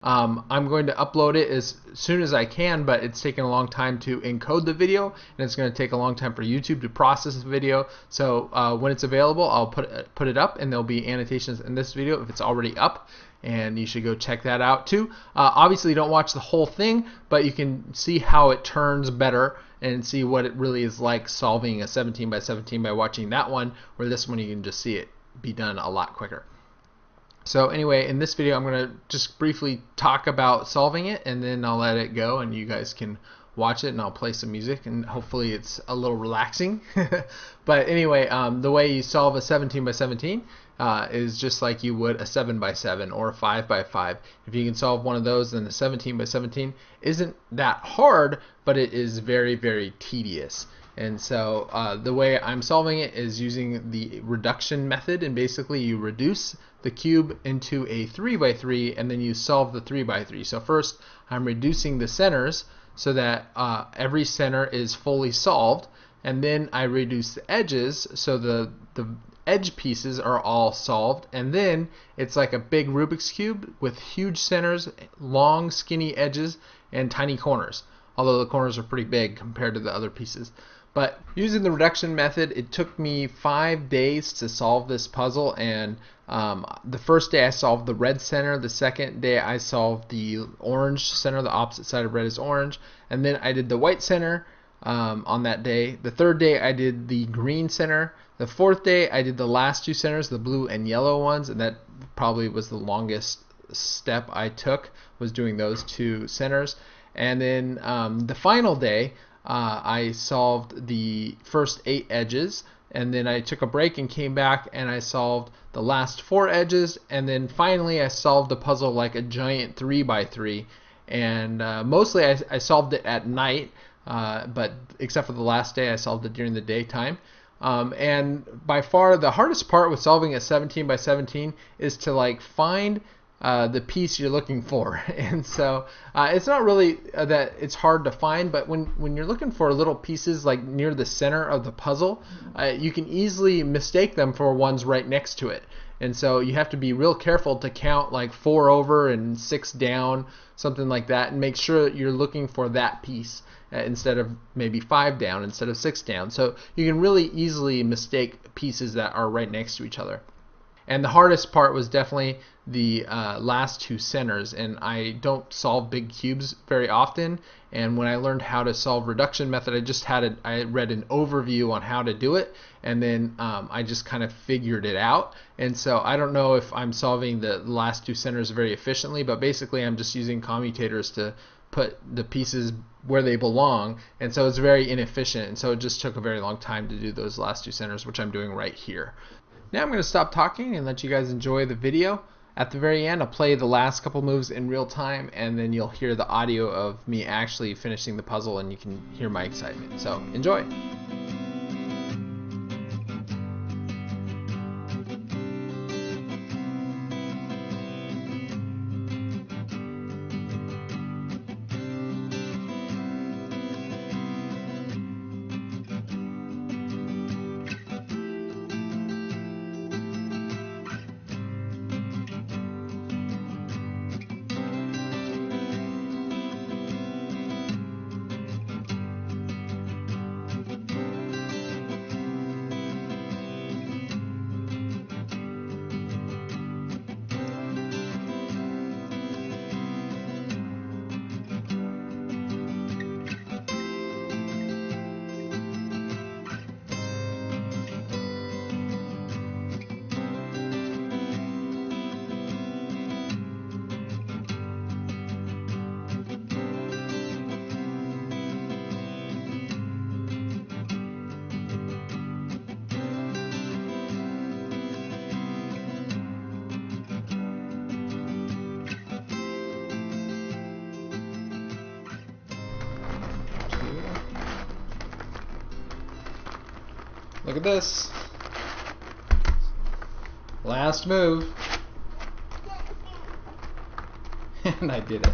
I'm going to upload it as soon as I can, but it's taken a long time to encode the video, and it's going to take a long time for YouTube to process the video. So when it's available, I'll put it up, and there'll be annotations in this video if it's already up, and you should go check that out too. Obviously, don't watch the whole thing, but you can see how it turns better and see what it really is like solving a 17 by 17 by watching that one, where this one you can just see it be done a lot quicker. So anyway, in this video I'm going to just briefly talk about solving it, and then I'll let it go and you guys can watch it, and I'll play some music, and hopefully it's a little relaxing. But anyway, the way you solve a 17 by 17 is just like you would a 7 by 7 or a 5 by 5. If you can solve one of those, then the 17 by 17 isn't that hard, but it is very, very tedious. And so the way I'm solving it is using the reduction method, and basically you reduce the cube into a 3 by 3, and then you solve the 3 by 3. So first I'm reducing the centers so that every center is fully solved, and then I reduce the edges so the edge pieces are all solved, and then it's like a big Rubik's Cube with huge centers, long skinny edges, and tiny corners, although the corners are pretty big compared to the other pieces. But using the reduction method, it took me 5 days to solve this puzzle, and the first day I solved the red center, the second day I solved the orange center, the opposite side of red is orange, and then I did the white center on that day. The third day I did the green center. The fourth day I did the last two centers, the blue and yellow ones, and that probably was the longest step I took, was doing those two centers. And then the final day I solved the first 8 edges, and then I took a break and came back and I solved the last 4 edges, and then finally I solved the puzzle like a giant 3 by 3. And mostly I solved it at night, but except for the last day I solved it during the daytime. And by far the hardest part with solving a 17 by 17 is to like find the piece you're looking for. And so it's not really that it's hard to find, but when you're looking for little pieces like near the center of the puzzle, you can easily mistake them for ones right next to it. And so you have to be real careful to count like 4 over and 6 down, something like that, and make sure that you're looking for that piece instead of maybe 5 down instead of 6 down. So you can really easily mistake pieces that are right next to each other. And the hardest part was definitely the last 2 centers, and I don't solve big cubes very often, and when I learned how to solve reduction method, I read an overview on how to do it, and then I just kind of figured it out. And so I don't know if I'm solving the last 2 centers very efficiently, but basically I'm just using commutators to put the pieces where they belong, and so it's very inefficient, and so it just took a very long time to do those last 2 centers, which I'm doing right here. Now I'm going to stop talking and let you guys enjoy the video. At the very end, I'll play the last couple moves in real time, and then you'll hear the audio of me actually finishing the puzzle, and you can hear my excitement. So enjoy! Look at this. Last move. And I did it.